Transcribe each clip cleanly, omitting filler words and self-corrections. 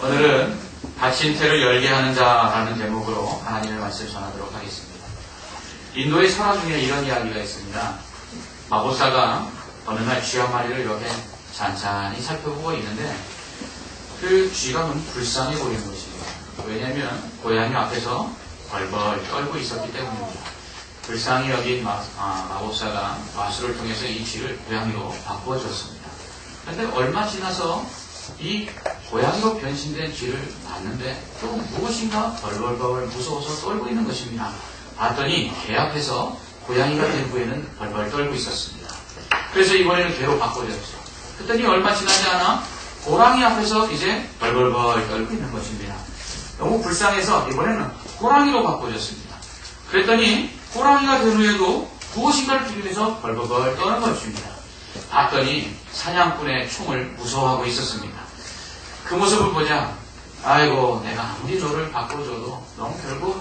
오늘은 닫힌 태를 열게 하는 자라는 제목으로 하나님의 말씀을 전하도록 하겠습니다. 인도의 설화 중에 이런 이야기가 있습니다. 마법사가 어느 날 쥐 한 마리를 이렇게 찬찬히 살펴보고 있는데 그 쥐가 너무 불쌍해 보이는 것입니다. 왜냐하면 고양이 앞에서 벌벌 떨고 있었기 때문입니다. 불쌍히 여긴 마법사가 마술을 통해서 이 쥐를 고양이로 바꾸어줬습니다. 그런데 얼마 지나서 이 고양이로 변신된 쥐를 봤는데 또 무엇인가 벌벌벌 무서워서 떨고 있는 것입니다. 봤더니 개 앞에서 고양이가 된 후에는 벌벌 떨고 있었습니다. 그래서 이번에는 개로 바꿔줬어요. 그랬더니 얼마 지나지 않아 호랑이 앞에서 이제 벌벌벌 떨고 있는 것입니다. 너무 불쌍해서 이번에는 호랑이로 바꿔줬습니다. 그랬더니 호랑이가 된 후에도 무엇인가를 기르면서 벌벌벌 떠는 것입니다. 봤더니 사냥꾼의 총을 무서워하고 있었습니다. 그 모습을 보자 아이고 내가 아무리 너를 바꿔줘도 넌 결국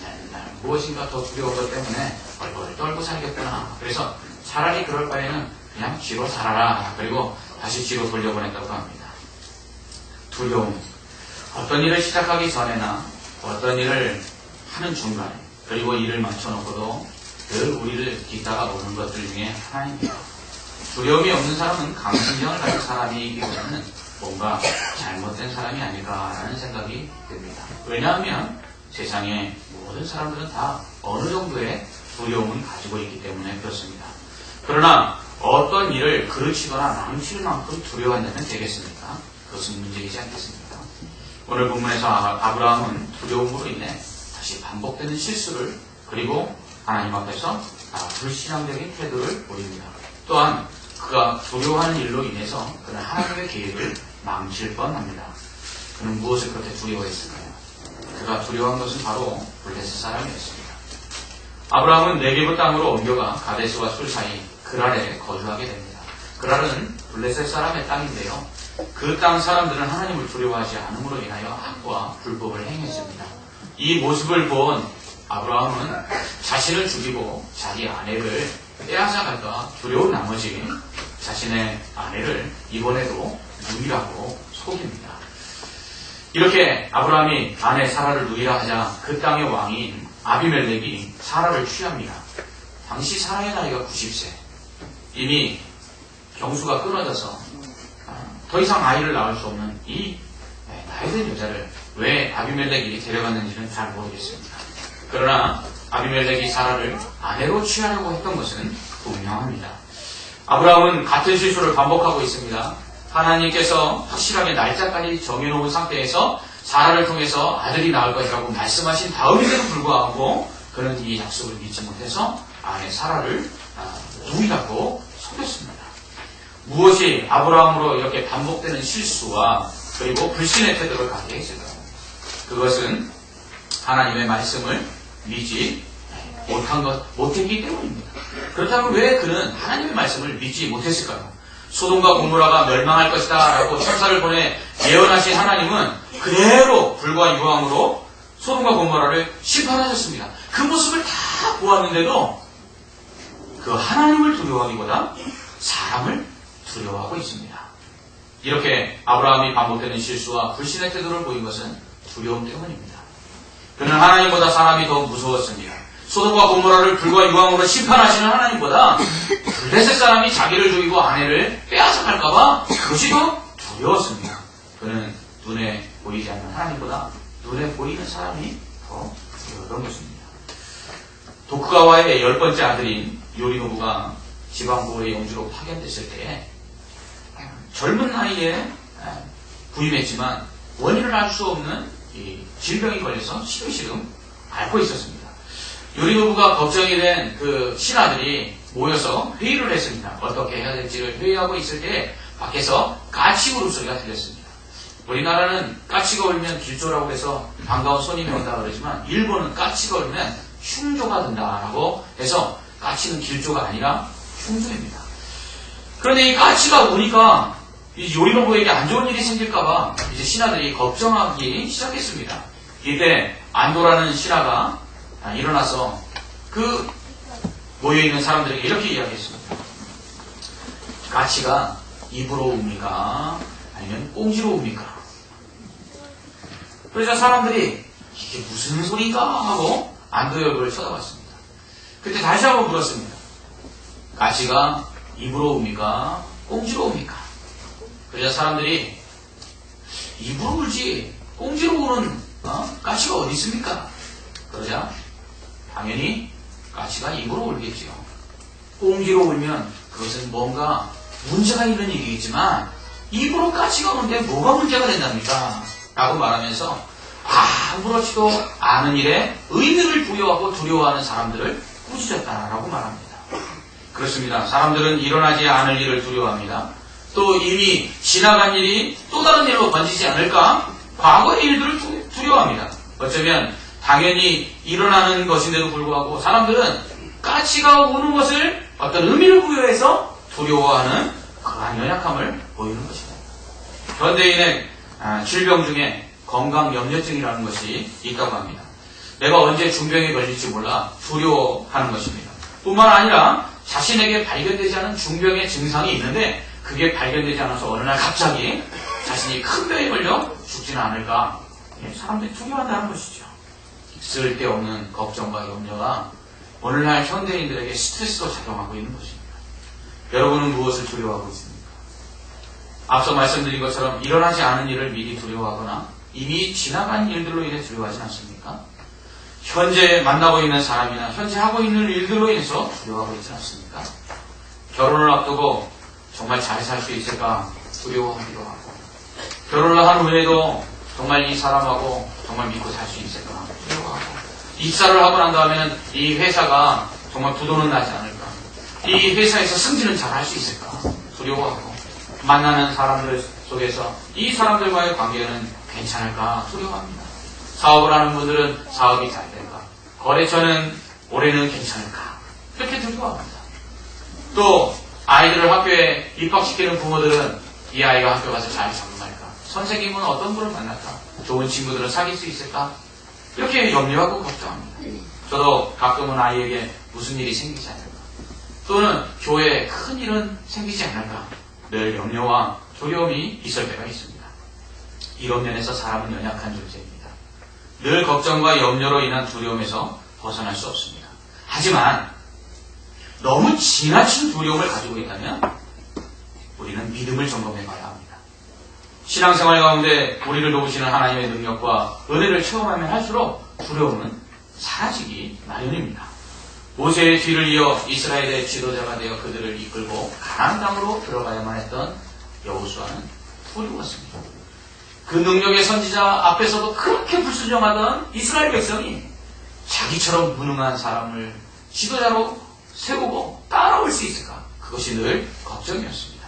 맨날 무엇인가 더 두려운 것 때문에 벌벌 떨고 살겠구나. 그래서 차라리 그럴 바에는 그냥 쥐로 살아라. 그리고 다시 쥐로 돌려보냈다고 합니다. 두려움. 어떤 일을 시작하기 전에나 어떤 일을 하는 중간에 그리고 일을 맞춰놓고도 늘 우리를 뒤따라오는 것들 중에 하나입니다. 두려움이 없는 사람은 강심장을 가진 사람이기보다는 뭔가 잘못된 사람이 아닐까라는 생각이 듭니다. 왜냐하면 세상의 모든 사람들은 다 어느 정도의 두려움을 가지고 있기 때문에 그렇습니다. 그러나 어떤 일을 그르치거나 망칠 만큼 두려워한다면 되겠습니까? 그것은 문제이지 않겠습니까? 오늘 본문에서 아브라함은 두려움으로 인해 다시 반복되는 실수를 그리고 하나님 앞에서 불신앙적인 태도를 보입니다. 또한 그가 두려워하는 일로 인해서 그는 하나님의 계획을 망칠 뻔합니다. 그는 무엇을 그렇게 두려워했을까요? 그가 두려워한 것은 바로 블레셋 사람이었습니다. 아브라함은 네게브 땅으로 옮겨가 가데스와 술 사이 그랄에 거주하게 됩니다. 그랄은 블레셋 사람의 땅인데요. 그 땅 사람들은 하나님을 두려워하지 않음으로 인하여 악과 불법을 행했습니다. 이 모습을 본 아브라함은 자신을 죽이고 자기 아내를 빼앗아갈까 두려운 나머지 자신의 아내를 이번에도 누이라고 속입니다. 이렇게 아브라함이 아내 사라를 누이라 하자 그 땅의 왕인 아비멜렉이 사라를 취합니다. 당시 사라의 나이가 90세. 이미 경수가 끊어져서 더 이상 아이를 낳을 수 없는 이 나이든 여자를 왜 아비멜렉이 데려갔는지는 잘 모르겠습니다. 그러나 아비멜렉이 사라를 아내로 취하려고 했던 것은 분명합니다. 아브라함은 같은 실수를 반복하고 있습니다. 하나님께서 확실하게 날짜까지 정해놓은 상태에서 사라를 통해서 아들이 나올 것이라고 말씀하신 다음인데도 불구하고 그는 이 약속을 믿지 못해서 아내 사라를 누이라고 속였습니다. 무엇이 아브라함으로 이렇게 반복되는 실수와 그리고 불신의 태도를 갖게 했을까요? 그것은 하나님의 말씀을 믿지 못했기 때문입니다. 그렇다면 왜 그는 하나님의 말씀을 믿지 못했을까요? 소돔과 고모라가 멸망할 것이다 라고 천사를 보내 예언하신 하나님은 그대로 불과 유황으로 소돔과 고모라를 심판하셨습니다. 그 모습을 다 보았는데도 그 하나님을 두려워하기보다 사람을 두려워하고 있습니다. 이렇게 아브라함이 반복되는 실수와 불신의 태도를 보인 것은 두려움 때문입니다. 그는 하나님보다 사람이 더 무서웠습니다. 소돔과 고모라를 불과 유황으로 심판하시는 하나님보다 블레셋 사람이 자기를 죽이고 아내를 빼앗아갈까봐 그것이 더 두려웠습니다. 그는 눈에 보이지 않는 하나님보다 눈에 보이는 사람이 더 두려웠던 것입니다. 도쿠가와의 10번째 아들인 요리노부가 지방고의 영주로 파견됐을 때에 젊은 나이에 부임했지만 원인을 알 수 없는 이 질병이 걸려서 시름시름 앓고 있었습니다. 요리노부가 걱정이 된 그 신하들이 모여서 회의를 했습니다. 어떻게 해야 될지를 회의하고 있을 때 밖에서 까치 울음소리가 들렸습니다. 우리나라는 까치가 울면 길조라고 해서 반가운 손님이 온다 그러지만 일본은 까치가 울면 흉조가 된다라고 해서 까치는 길조가 아니라 흉조입니다. 그런데 이 까치가 우니까 이 요리노부에게 안 좋은 일이 생길까봐 이제 신하들이 걱정하기 시작했습니다. 이때 안도라는 신하가 일어나서 그 모여있는 사람들에게 이렇게 이야기했습니다. 까치가 입으로 웁니까? 아니면 꽁지로 웁니까? 그래서 사람들이 이게 무슨 소리인가 하고 안도엽을 쳐다봤습니다. 그때 다시 한번 물었습니다. 까치가 입으로 옵니까? 꽁지로 옵니까? 그래서 사람들이 입으로 울지 꽁지로 우는 까치가 어디 있습니까? 그러자 당연히 까치가 입으로 울겠지요. 꽁지로 울면 그것은 뭔가 문제가 있는 얘기겠지만 입으로 까치가 오는데 뭐가 문제가 된답니까? 라고 말하면서 아무렇지도 않은 일에 의미를 부여하고 두려워하는 사람들을 꾸짖었다라고 말합니다. 그렇습니다. 사람들은 일어나지 않을 일을 두려워합니다. 또 이미 지나간 일이 또 다른 일로 번지지 않을까? 과거의 일들을 두려워합니다. 어쩌면 당연히 일어나는 것인데도 불구하고 사람들은 까치가 우는 것을 어떤 의미를 부여해서 두려워하는 그러한 연약함을 보이는 것입니다. 현대인의 질병 중에 건강염려증이라는 것이 있다고 합니다. 내가 언제 중병에 걸릴지 몰라 두려워하는 것입니다. 뿐만 아니라 자신에게 발견되지 않은 중병의 증상이 있는데 그게 발견되지 않아서 어느 날 갑자기 자신이 큰 병에 걸려 죽지는 않을까 사람들이 두려워한다는 것이죠. 쓸데없는 걱정과 염려가 오늘날 현대인들에게 스트레스로 작용하고 있는 것입니다. 여러분은 무엇을 두려워하고 있습니까? 앞서 말씀드린 것처럼 일어나지 않은 일을 미리 두려워하거나 이미 지나간 일들로 인해 두려워하지 않습니까? 현재 만나고 있는 사람이나 현재 하고 있는 일들로 인해서 두려워하고 있지 않습니까? 결혼을 앞두고 정말 잘 살 수 있을까 두려워하기도 하고 결혼을 한 후에도 정말 이 사람하고 정말 믿고 살 수 있을까 두려워하고 입사를 하고 난 다음에는 이 회사가 정말 부도는 나지 않을까 이 회사에서 승진은 잘 할 수 있을까 두려워하고 만나는 사람들 속에서 이 사람들과의 관계는 괜찮을까 두려워합니다. 사업을 하는 분들은 사업이 잘 될까 거래처는 올해는 괜찮을까 이렇게 두려워합니다. 또 아이들을 학교에 입학시키는 부모들은 이 아이가 학교 가서 잘 적응할까 선생님은 어떤 분을 만날까 좋은 친구들은 사귈 수 있을까 이렇게 염려하고 걱정합니다. 저도 가끔은 아이에게 무슨 일이 생기지 않을까 또는 교회에 큰 일은 생기지 않을까 늘 염려와 두려움이 있을 때가 있습니다. 이런 면에서 사람은 연약한 존재입니다. 늘 걱정과 염려로 인한 두려움에서 벗어날 수 없습니다. 하지만 너무 지나친 두려움을 가지고 있다면 우리는 믿음을 점검해 봐야 합니다. 신앙생활 가운데 우리를 도우시는 하나님의 능력과 은혜를 체험하면 할수록 두려움은 사라지기 마련입니다. 모세의 뒤를 이어 이스라엘의 지도자가 되어 그들을 이끌고 가나안 땅으로 들어가야만 했던 여호수아는 두려웠습니다. 그 능력의 선지자 앞에서도 그렇게 불순종하던 이스라엘 백성이 자기처럼 무능한 사람을 지도자로 세우고 따라올 수 있을까? 그것이 늘 걱정이었습니다.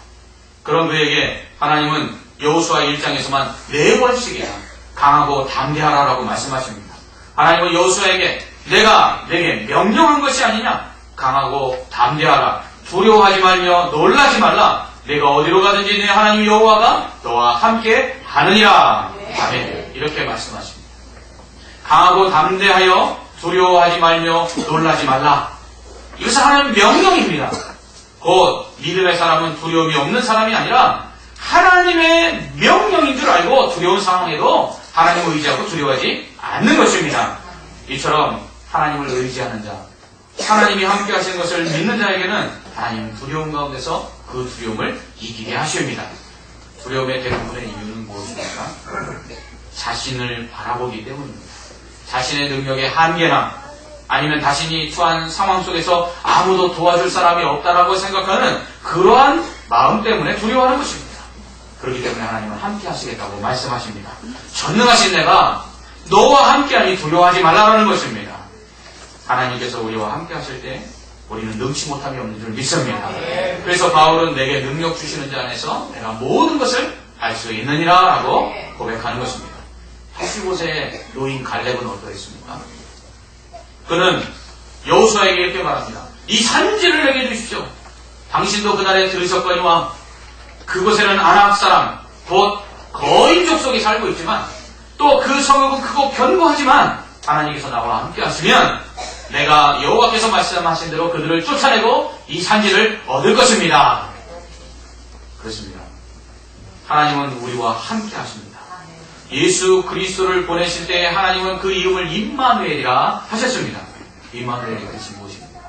그런 그에게 하나님은 여호수아 1장에서만 4번씩이나 강하고 담대하라라고 말씀하십니다. 하나님은 여호수아에게 내가 내게 명령한 것이 아니냐? 강하고 담대하라. 두려워하지 말며 놀라지 말라. 내가 어디로 가든지 내 하나님 여호와가 너와 함께 가느니라. 아멘. 이렇게 말씀하십니다. 강하고 담대하여 두려워하지 말며 놀라지 말라. 이것은 하나님의 명령입니다. 곧 믿음의 사람은 두려움이 없는 사람이 아니라 하나님의 명령인 줄 알고 두려운 상황에도 하나님을 의지하고 두려워하지 않는 것입니다. 이처럼 하나님을 의지하는 자, 하나님이 함께 하시는 것을 믿는 자에게는 하나님은 두려움 가운데서 그 두려움을 이기게 하십니다. 두려움의 대부분의 이유는 무엇입니까? 자신을 바라보기 때문입니다. 자신의 능력의 한계나 아니면 자신이 처한 상황 속에서 아무도 도와줄 사람이 없다라고 생각하는 그러한 마음 때문에 두려워하는 것입니다. 그렇기 때문에 하나님은 함께 하시겠다고 말씀하십니다. 전능하신 내가 너와 함께하니 두려워하지 말라는 것입니다. 하나님께서 우리와 함께 하실 때 우리는 능치 못함이 없는 줄 믿습니다. 그래서 바울은 내게 능력 주시는 자 안에서 내가 모든 것을 할 수 있느니라 라고 고백하는 것입니다. 85세의 노인 갈렙은 어떠했습니까? 그는 여호수아에게 이렇게 말합니다. 이 산지를 내게 주십시오. 당신도 그날에 들으셨거니와 그곳에는 아낙 사람 곧 거인족 속에 살고 있지만 또 그 성읍은 크고 견고하지만 하나님께서 나와 함께 하시면 내가 여호와께서 말씀하신 대로 그들을 쫓아내고 이 산지를 얻을 것입니다. 그렇습니다. 하나님은 우리와 함께 하십니다. 예수 그리스도를 보내실 때 하나님은 그 이름을 임마누엘이라 하셨습니다. 임마누엘이 뜻이 무엇입니까?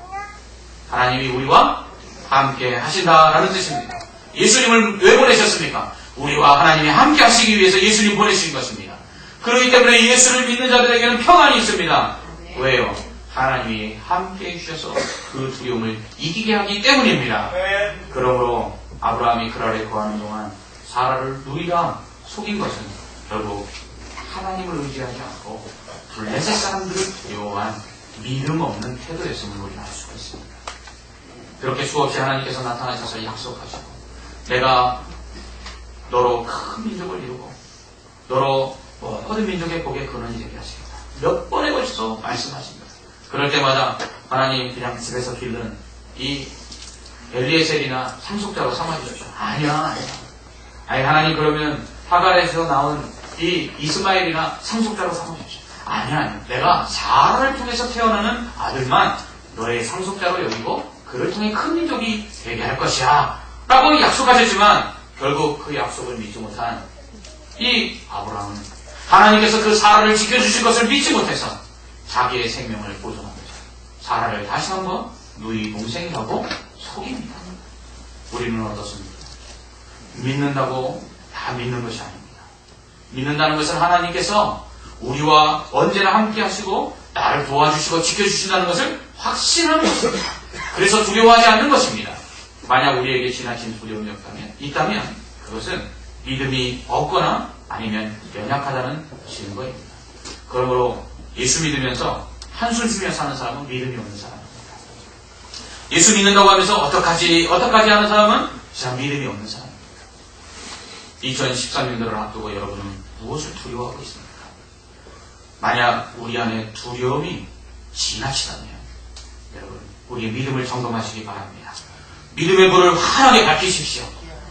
하나님이 우리와 함께 하신다라는 뜻입니다. 예수님을 왜 보내셨습니까? 우리와 하나님이 함께 하시기 위해서 예수님 보내신 것입니다. 그렇기 때문에 예수를 믿는 자들에게는 평안이 있습니다. 왜요? 하나님이 함께 해주셔서 그 두려움을 이기게 하기 때문입니다. 그러므로 아브라함이 그랄에 거하는 동안 사라를 누이라 속인 것은 결국 하나님을 의지하지 않고 블레셋 사람들을 두려워한 믿음 없는 태도였음을 우리는 알 수가 있습니다. 그렇게 수없이 하나님께서 나타나셔서 약속하시고 내가 너로 큰 민족을 이루고 너로 모든 민족의 복의 근원이 되게 하시겠다. 몇 번에 걸쳐서 말씀하십니다. 그럴 때마다 하나님 그냥 집에서 기른 이 엘리에셀이나 상속자로 삼아주셨죠. 아니야. 아니 하나님 그러면 하갈에서 나온 이 이스마엘이나 상속자로 삼아주십시오. 아니야. 내가 사라를 통해서 태어나는 아들만 너의 상속자로 여기고 그를 통해 큰 민족이 되게 할 것이야. 라고 약속하셨지만 결국 그 약속을 믿지 못한 이 아브라함은 하나님께서 그 사라를 지켜주실 것을 믿지 못해서 자기의 생명을 보존한 거죠. 사라를 다시 한번 누이 동생이라고 속입니다. 우리는 어떻습니까? 믿는다고 다 믿는 것이 아닙니다. 믿는다는 것은 하나님께서 우리와 언제나 함께 하시고 나를 도와주시고 지켜주신다는 것을 확신하는 것입니다. 그래서 두려워하지 않는 것입니다. 만약 우리에게 지나친 두려움이 있다면 그것은 믿음이 없거나 아니면 연약하다는 증거입니다. 그러므로 예수 믿으면서 한숨 쉬며 사는 사람은 믿음이 없는 사람입니다. 예수 믿는다고 하면서 어떡하지 하는 사람은 진짜 믿음이 없는 사람입니다. 2013년도를 앞두고 여러분은 무엇을 두려워하고 있습니까? 만약 우리 안에 두려움이 지나치다면 여러분 우리의 믿음을 점검하시기 바랍니다. 믿음의 불을 환하게 밝히십시오.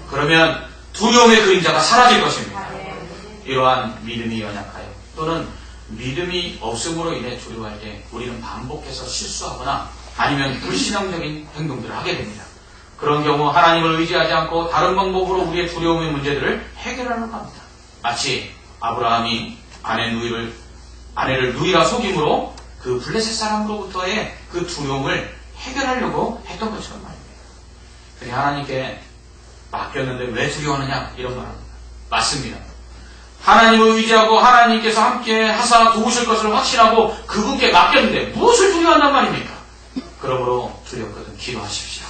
그러면 두려움의 그림자가 사라질 것입니다. 이러한 믿음이 연약하여 또는 믿음이 없음으로 인해 두려워할 때 우리는 반복해서 실수하거나 아니면 불신앙적인 행동들을 하게 됩니다. 그런 경우 하나님을 의지하지 않고 다른 방법으로 우리의 두려움의 문제들을 해결하려고 합니다. 마치 아브라함이 아내를 누이라 속임으로 그 블레셋 사람으로부터의 그 두려움을 해결하려고 했던 것처럼 말입니다. 그냥 하나님께 맡겼는데 왜 두려워하느냐 이런 말합니다. 맞습니다. 하나님을 의지하고 하나님께서 함께 하사 도우실 것을 확신하고 그분께 맡겼는데 무엇을 두려워한단 말입니까? 그러므로 두렵거든 기도하십시오.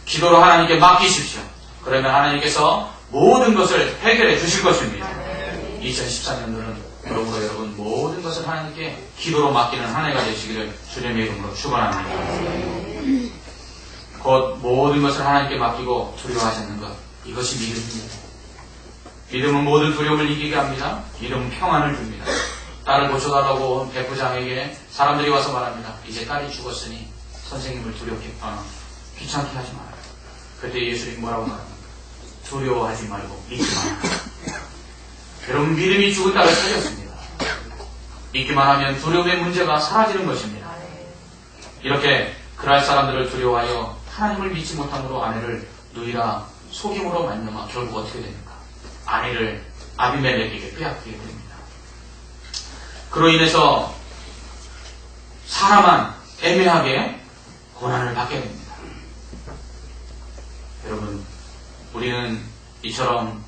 기도로 하나님께 맡기십시오. 그러면 하나님께서 모든 것을 해결해 주실 것입니다. 2014년도는 그러므로 여러분 모든 것을 하나님께 기도로 맡기는 한 해가 되시기를 주님의 이름으로 축원합니다. 곧 모든 것을 하나님께 맡기고 두려워하시는 것 이것이 믿음입니다. 믿음은 모든 두려움을 이기게 합니다. 믿음은 평안을 줍니다. 딸을 고쳐달라고 백부장에게 사람들이 와서 말합니다. 이제 딸이 죽었으니 선생님을 귀찮게 하지 마라. 그때 예수님 뭐라고 말합니까? 두려워하지 말고 믿기만 하라. 여러분 믿음이 죽은 딸을 살렸습니다. 믿기만 하면 두려움의 문제가 사라지는 것입니다. 이렇게 그랄 사람들을 두려워하여 하나님을 믿지 못함으로 아내를 누이라 속임으로 말미암아 결국 어떻게 됩니까? 아내를 아비멜렉에게 빼앗기게 됩니다. 그로 인해서 사람만 애매하게 고난을 받게 됩니다. 여러분 우리는 이처럼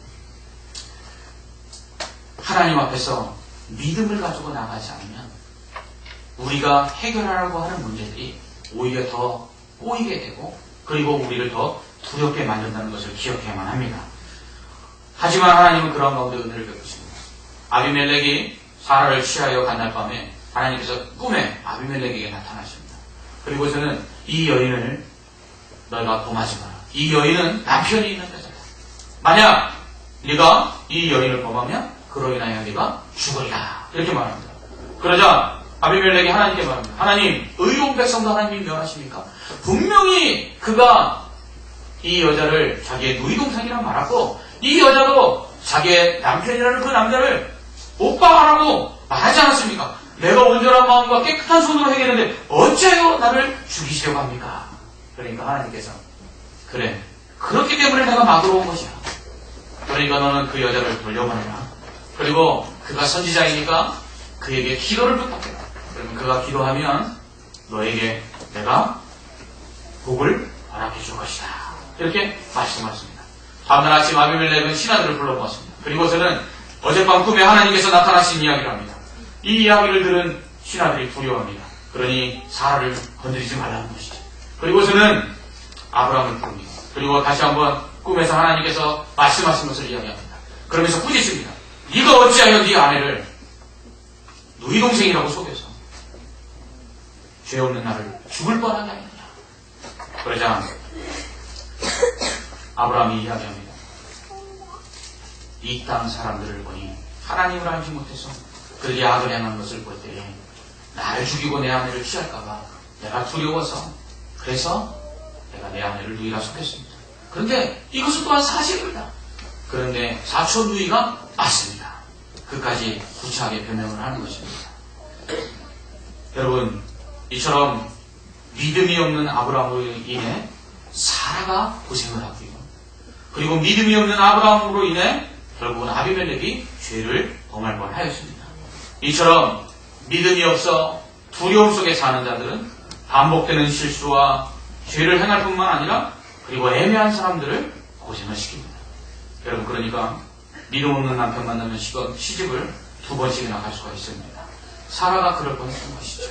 하나님 앞에서 믿음을 가지고 나가지 않으면 우리가 해결하려고 하는 문제들이 오히려 더 꼬이게 되고 그리고 우리를 더 두렵게 만든다는 것을 기억해야만 합니다. 하지만 하나님은 그런 가운데 은혜를 베푸십니다. 아비멜렉이 사라를 취하여 간 날 밤에 하나님께서 꿈에 아비멜렉에게 나타나십니다. 그리고서는 이 여인을 너희가 범하지 마라. 이 여인은 남편이 있는 여자다. 만약 네가 이 여인을 범하면 그로 인하여 네가 죽으리라. 이렇게 말합니다. 그러자 아비멜렉이 하나님께 말합니다. 하나님, 의로운 백성도 하나님이 면하십니까? 분명히 그가 이 여자를 자기의 누이동생이라 말하고 이 여자도 자기의 남편이라는 그 남자를 오빠라고 말하지 않았습니까? 내가 온전한 마음과 깨끗한 손으로 행했는데 어째요 나를 죽이시려고 합니까? 그러니까 하나님께서 그래 그렇기 때문에 내가 막으러 온 것이야. 그러니까 너는 그 여자를 돌려보내라. 그리고 그가 선지자이니까 그에게 기도를 부탁해라. 그러면 그가 기도하면 너에게 내가 복을 허락해 줄 것이다. 이렇게 말씀하십니다. 다음날 아침 아비멜렉은 신하들을 불러 모았습니다. 그리고서는 어젯밤 꿈에 하나님께서 나타나신 이야기를 합니다. 이 이야기를 들은 신하들이 두려워합니다. 그러니 사라를 건드리지 말라는 것이죠. 그리고서는 아브라함을 부릅니다. 그리고 다시 한번 꿈에서 하나님께서 말씀하신 것을 이야기합니다. 그러면서 꾸짖습니다. 네가 어찌하여 네 아내를 너희 동생이라고 속여서 죄 없는 나를 죽을 뻔하게 하느냐. 그러자 아브라함이 이야기합니다. 이 땅 사람들을 보니 하나님을 알지 못해서 그 야악을 행한 것을 볼 때에 나를 죽이고 내 아내를 취할까봐 내가 두려워서 그래서 내가 내 아내를 누이라 속였습니다. 그런데 이것은 또한 사실입니다. 그런데 사촌 누이가 맞습니다. 그까지 구차하게 변명을 하는 것입니다. 여러분, 이처럼 믿음이 없는 아브라함으로 인해 사라가 고생을 하고요. 그리고 믿음이 없는 아브라함으로 인해 결국은 아비멜렉이 죄를 범할 뻔하였습니다. 이처럼 믿음이 없어 두려움 속에 사는 자들은 반복되는 실수와 죄를 행할 뿐만 아니라 그리고 애매한 사람들을 고생을 시킵니다. 여러분, 그러니까 믿음 없는 남편 만나면 시집을 2번씩이나 갈 수가 있습니다. 사라가 그럴 뻔했던 것이죠.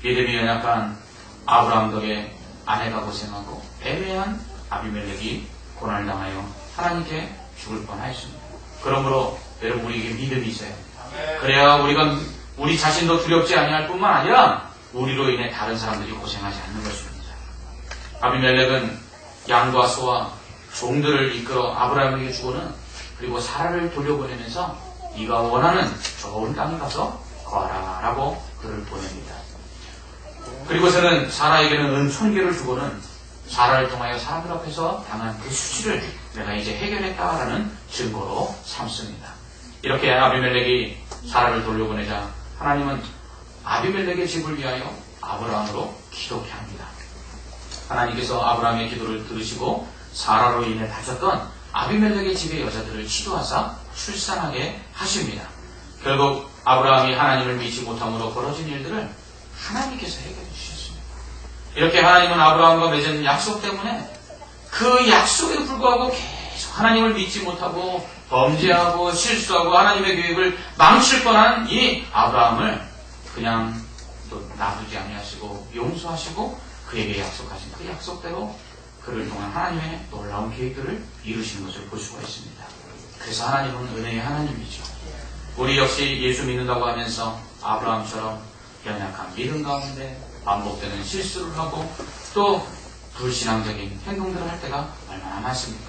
믿음이 연약한 아브라함 덕에 아내가 고생하고 애매한 아비멜렉이 고난당하여 하나님께 죽을 뻔하였습니다. 그러므로 여러분, 우리에게 믿음이 있어야 합니다. 그래야 우리 자신도 두렵지 아니할 뿐만 아니라 우리로 인해 다른 사람들이 고생하지 않는 것입니다. 아비멜렉은 양과 소와 종들을 이끌어 아브라함에게 주고는 그리고 사라를 돌려보내면서 네가 원하는 좋은 땅에 가서 거하라 라고 그를 보냅니다. 그리고서는 사라에게는 은 1000개를 주고는 사라를 통하여 사람들 앞에서 당한 그 수치를 내가 이제 해결했다라는 증거로 삼습니다. 이렇게 아비멜렉이 사라를 돌려보내자 하나님은 아비멜렉의 집을 위하여 아브라함으로 기도케 합니다. 하나님께서 아브라함의 기도를 들으시고 사라로 인해 다쳤던 아비멜렉의 집의 여자들을 치료하사 출산하게 하십니다. 결국 아브라함이 하나님을 믿지 못함으로 벌어진 일들을 하나님께서 해결해 주셨습니다. 이렇게 하나님은 아브라함과 맺은 약속 때문에 그 약속에도 불구하고 계속 하나님을 믿지 못하고 범죄하고 실수하고 하나님의 계획을 망칠 뻔한 이 아브라함을 그냥 또 놔두지 아니하시고 용서하시고 그에게 약속하신 그 약속대로 그를 통한 하나님의 놀라운 계획들을 이루시는 것을 볼 수가 있습니다. 그래서 하나님은 은혜의 하나님이죠. 우리 역시 예수 믿는다고 하면서 아브라함처럼 연약한 믿음 가운데 반복되는 실수를 하고 또 불신앙적인 행동들을 할 때가 얼마나 많습니까?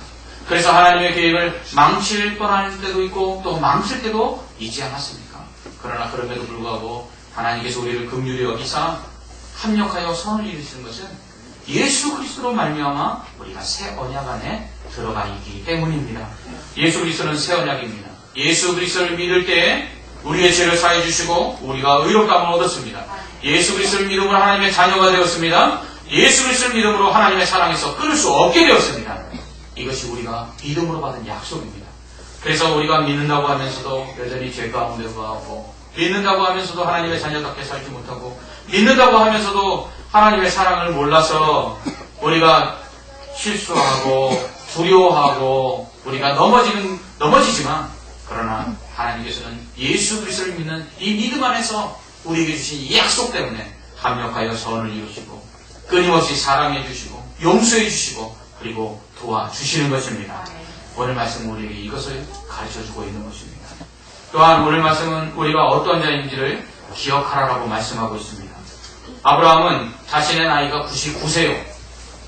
그래서 하나님의 계획을 망칠 뻔할 때도 있고 또 망칠 때도 있지 않았습니까? 그러나 그럼에도 불구하고 하나님께서 우리를 긍휼히 여기사 합력하여 선을 이루시는 것은 예수 그리스도로 말미암아 우리가 새 언약 안에 들어가 있기 때문입니다. 예수 그리스도는 새 언약입니다. 예수 그리스도를 믿을 때에 우리의 죄를 사해 주시고 우리가 의롭다함을 얻었습니다. 예수 그리스도를 믿음으로 하나님의 자녀가 되었습니다. 예수 그리스도를 믿음으로 하나님의 사랑에서 끊을 수 없게 되었습니다. 이것이 우리가 믿음으로 받은 약속입니다. 그래서 우리가 믿는다고 하면서도 여전히 죄 가운데 거하고 믿는다고 하면서도 하나님의 자녀답게 살지 못하고 믿는다고 하면서도 하나님의 사랑을 몰라서 우리가 실수하고 두려워하고 우리가 넘어지지만 그러나 하나님께서는 예수 그리스도를 믿는 이 믿음 안에서 우리에게 주신 이 약속 때문에 합력하여 선을 이루시고 끊임없이 사랑해 주시고 용서해 주시고 그리고 도와주시는 것입니다. 오늘 말씀은 우리에게 이것을 가르쳐주고 있는 것입니다. 또한 오늘 말씀은 우리가 어떤 자인지를 기억하라라고 말씀하고 있습니다. 아브라함은 자신의 나이가 99세요.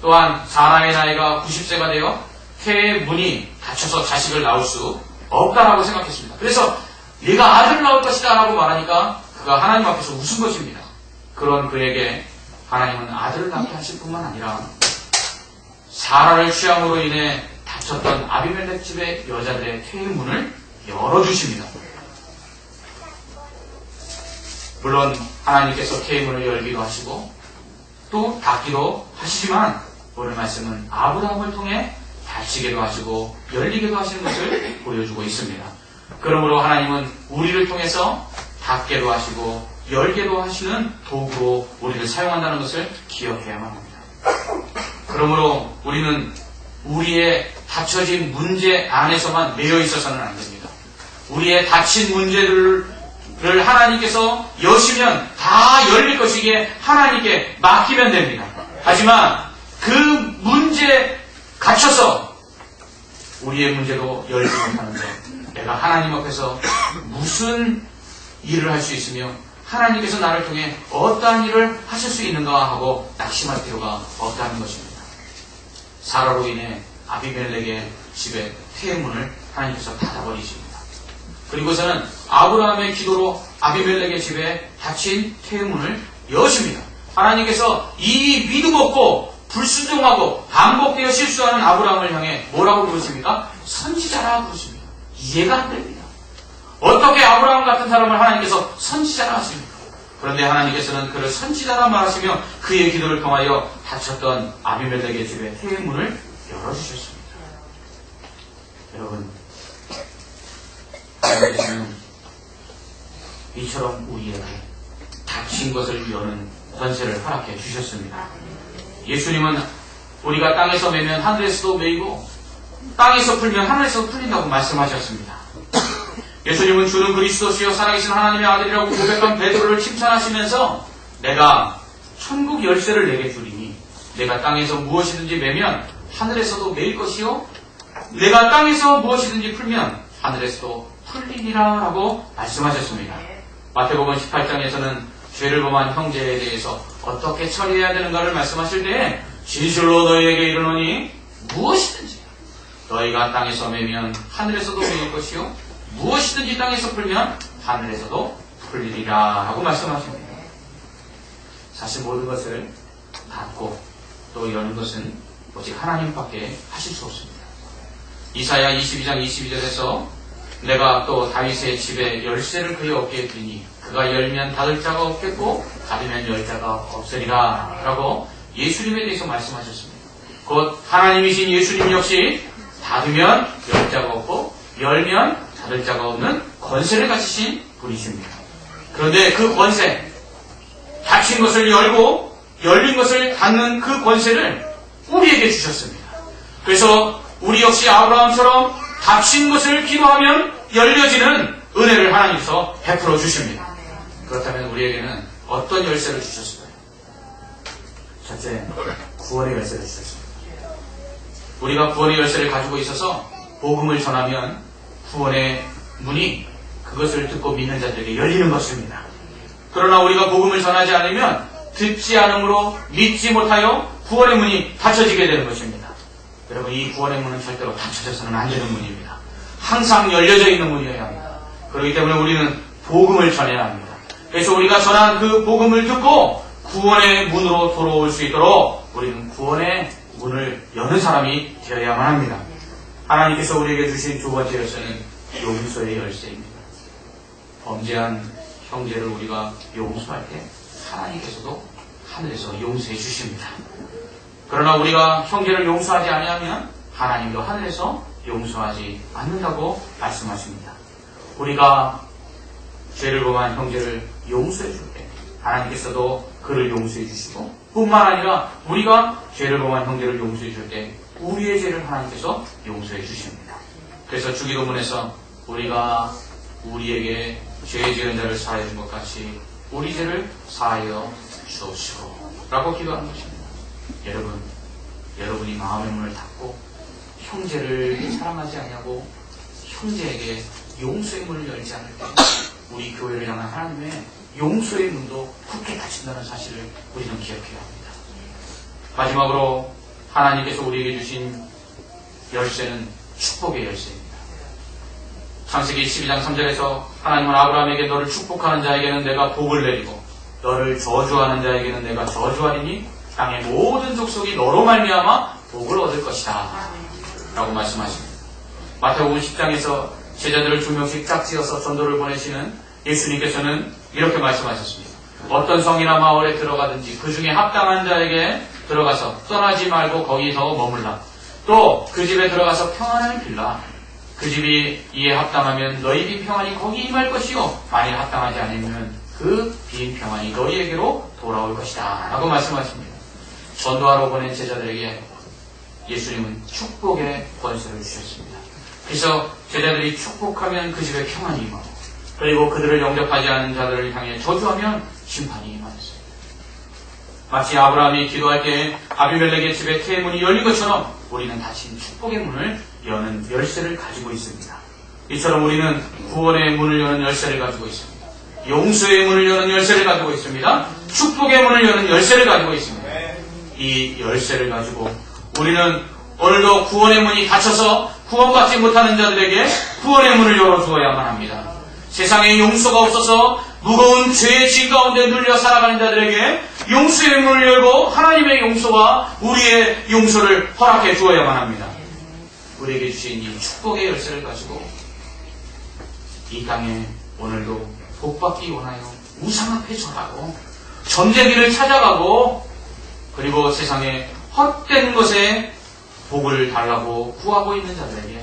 또한 사라의 나이가 90세가 되어 태의 문이 닫혀서 자식을 낳을 수 없다라고 생각했습니다. 그래서 네가 아들을 낳을 것이다 라고 말하니까 그가 하나님 앞에서 웃은 것입니다. 그런 그에게 하나님은 아들을 낳게 하실 뿐만 아니라 사라를 취함으로 인해 닫혔던 아비멜렉 집의 여자들의 태의 문을 열어주십니다. 물론 하나님께서 태의 문을 열기도 하시고 또 닫기도 하시지만 오늘 말씀은 아브라함을 통해 닫히게도 하시고 열리게도 하시는 것을 보여주고 있습니다. 그러므로 하나님은 우리를 통해서 닫게도 하시고 열게도 하시는 도구로 우리를 사용한다는 것을 기억해야만 합니다. 그러므로 우리는 우리의 닫혀진 문제 안에서만 매여 있어서는 안 됩니다. 우리의 닫힌 문제들을 하나님께서 여시면 다 열릴 것이기에 하나님께 맡기면 됩니다. 하지만 그 문제에 갇혀서 우리의 문제도 열지 못하는데 내가 하나님 앞에서 무슨 일을 할 수 있으며 하나님께서 나를 통해 어떠한 일을 하실 수 있는가 하고 낙심할 필요가 없다는 것입니다. 사라로 인해 아비멜렉의 집에 태문을 하나님께서 닫아버리십니다. 그리고서는 아브라함의 기도로 아비멜렉의 집에 닫힌 태문을 여십니다. 하나님께서 이 믿음 없고 불순종하고 반복되어 실수하는 아브라함을 향해 뭐라고 부르십니까? 선지자라 부르십니다. 이해가 안 됩니다. 어떻게 아브라함 같은 사람을 하나님께서 선지자라 하십니까? 그런데 하나님께서는 그를 선지자라 말하시며 그의 기도를 통하여 닫혔던 아비멜렉의 집에 태문을 열어주셨습니다. 여러분, 하나님께서는 이처럼 우리에게 닫힌 것을 여는 권세를 허락해 주셨습니다. 예수님은 우리가 땅에서 매면 하늘에서도 매이고 땅에서 풀면 하늘에서도 풀린다고 말씀하셨습니다. 예수님은 주는 그리스도시요 살아계신 하나님의 아들이라고 고백한 베드로를 칭찬하시면서 내가 천국 열쇠를 내게 주리니 내가 땅에서 무엇이든지 매면 하늘에서도 매일 것이요 내가 땅에서 무엇이든지 풀면 하늘에서도 풀리리라 라고 말씀하셨습니다. 마태복음 18장에서는 죄를 범한 형제에 대해서 어떻게 처리해야 되는가를 말씀하실 때에 진실로 너희에게 이르노니 무엇이든지 너희가 땅에서 매면 하늘에서도 매일 것이요 무엇이든지 땅에서 풀면 하늘에서도 풀리리라 하고 말씀하십니다. 사실 모든 것을 닫고 또 여는 것은 오직 하나님밖에 하실 수 없습니다. 이사야 22장 22절에서 내가 또 다윗의 집에 열쇠를 그의 어깨에 두니 그가 열면 닫을 자가 없겠고 닫으면 열 자가 없으리라 라고 예수님에 대해서 말씀하셨습니다. 곧 하나님이신 예수님 역시 닫으면 열 자가 없고 열면 닫을 자가 없는 권세를 가지신 분이십니다. 그런데 그 권세, 닫힌 것을 열고 열린 것을 닫는 그 권세를 우리에게 주셨습니다. 그래서 우리 역시 아브라함처럼 닫힌 것을 기도하면 열려지는 은혜를 하나님께서 베풀어 주십니다. 그렇다면 우리에게는 어떤 열쇠를 주셨을까요? 첫째, 구원의 열쇠를 주셨습니다. 우리가 구원의 열쇠를 가지고 있어서 복음을 전하면 구원의 문이 그것을 듣고 믿는 자들에게 열리는 것입니다. 그러나 우리가 복음을 전하지 않으면 듣지 않음으로 믿지 못하여 구원의 문이 닫혀지게 되는 것입니다. 여러분, 이 구원의 문은 절대로 닫혀져서는 안 되는 문입니다. 항상 열려져 있는 문이어야 합니다. 그렇기 때문에 우리는 복음을 전해야 합니다. 그래서 우리가 전한 그 복음을 듣고 구원의 문으로 돌아올 수 있도록 우리는 구원의 문을 여는 사람이 되어야만 합니다. 하나님께서 우리에게 주신 두 번째 열쇠는 용서의 열쇠입니다. 범죄한 형제를 우리가 용서할 때 하나님께서도 하늘에서 용서해 주십니다. 그러나 우리가 형제를 용서하지 아니하면 하나님도 하늘에서 용서하지 않는다고 말씀하십니다. 우리가 죄를 범한 형제를 용서해 줄 때 하나님께서도 그를 용서해 주시고 뿐만 아니라 우리가 죄를 범한 형제를 용서해 줄 때 우리의 죄를 하나님께서 용서해 주십니다. 그래서 주기도문에서 우리가 우리에게 죄 지은 자를 사하여 준 것 같이 우리 죄를 사하여 주옵시고 라고 기도하는 것입니다. 여러분이 마음의 문을 닫고 형제를 사랑하지 않냐고 형제에게 용서의 문을 열지 않을 때 우리 교회를 향한 하나님의 용서의 문도 굳게 닫힌다는 사실을 우리는 기억해야 합니다. 마지막으로 하나님께서 우리에게 주신 열쇠는 축복의 열쇠입니다. 창세기 12장 3절에서 하나님은 아브라함에게 너를 축복하는 자에게는 내가 복을 내리고 너를 저주하는 자에게는 내가 저주하리니 땅의 모든 족속이 너로 말미암아 복을 얻을 것이다 라고 말씀하십니다. 마태복음 10장에서 제자들을 2명씩 짝지어서 전도를 보내시는 예수님께서는 이렇게 말씀하셨습니다. 어떤 성이나 마을에 들어가든지 그 중에 합당한 자에게 들어가서 떠나지 말고 거기서 머물라. 또 그 집에 들어가서 평안을 빌라. 그 집이 이에 합당하면 너희 빈 평안이 거기 임할 것이요 만일 합당하지 않으면 그 빈 평안이 너희에게로 돌아올 것이다 라고 말씀하십니다. 전도하러 보낸 제자들에게 예수님은 축복의 권세를 주셨습니다. 그래서 제자들이 축복하면 그 집에 평안이 임하고 그리고 그들을 영접하지 않은 자들을 향해 저주하면 심판이 임하였습니다. 마치 아브라함이 기도할 때 아비멜렉의 집에 태의 문이 열린 것처럼 우리는 닫힌 축복의 문을 여는 열쇠를 가지고 있습니다. 이처럼 우리는 구원의 문을 여는 열쇠를 가지고 있습니다. 용서의 문을 여는 열쇠를 가지고 있습니다. 축복의 문을 여는 열쇠를 가지고 있습니다. 이 열쇠를 가지고 우리는 오늘도 구원의 문이 닫혀서 구원받지 못하는 자들에게 구원의 문을 열어주어야만 합니다. 세상에 용서가 없어서 무거운 죄의 짐 가운데 눌려 살아가는 자들에게 용서의 문을 열고 하나님의 용서와 우리의 용서를 허락해 주어야만 합니다. 우리에게 주신 이 축복의 열쇠를 가지고 이 땅에 오늘도 복받기 원하여 우상 앞에 절하고 점쟁이를 찾아가고 그리고 세상에 헛된 것에 복을 달라고 구하고 있는 자들에게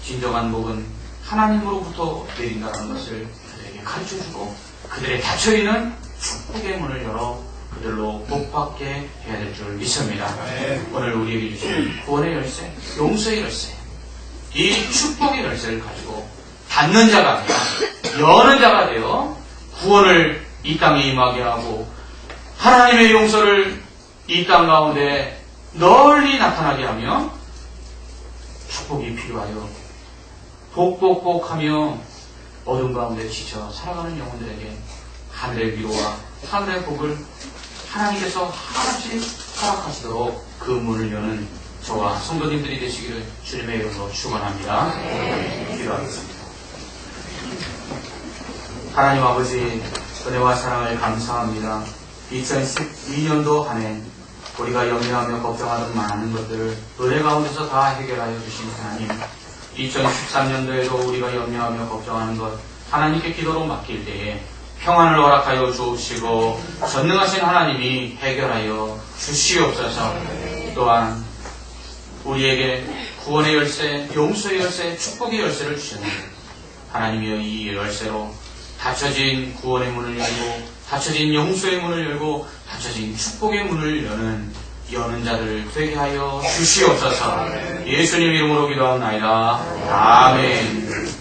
진정한 복은 하나님으로부터 내린다는 것을 그들에게 가르쳐주고 그들의 닫혀있는 축복의 문을 열어 그들로 복받게 해야 될 줄 믿습니다. 오늘 우리에게 주신 구원의 열쇠, 용서의 열쇠, 이 축복의 열쇠를 가지고 닫는 자가 아니라 여는 자가 되어 구원을 이 땅에 임하게 하고 하나님의 용서를 이 땅 가운데 널리 나타나게 하며 축복이 필요하여 복복복하며 어둠 가운데 지쳐 살아가는 영혼들에게 하늘의 위로와 하늘의 복을 하나님께서 하나씩 허락하시도록 그 문을 여는 저와 성도님들이 되시기를 주님의 이름으로 축원합니다. 기도하겠습니다. 하나님 아버지 은혜와 사랑을 감사합니다. 2012년도 한 해 우리가 염려하며 걱정하던 많은 것들을 은혜 가운데서 다 해결하여 주신 하나님, 2013년도에도 우리가 염려하며 걱정하는 것 하나님께 기도로 맡길 때에 평안을 허락하여 주시고 전능하신 하나님이 해결하여 주시옵소서. 또한 우리에게 구원의 열쇠, 용서의 열쇠, 축복의 열쇠를 주셨는데 하나님이여 이 열쇠로 닫혀진 구원의 문을 열고 닫혀진 용서의 문을 열고 닫혀진 축복의 문을 여는 자들 되게 하여 주시옵소서. 예수님 이름으로 기도하옵나이다. 아멘.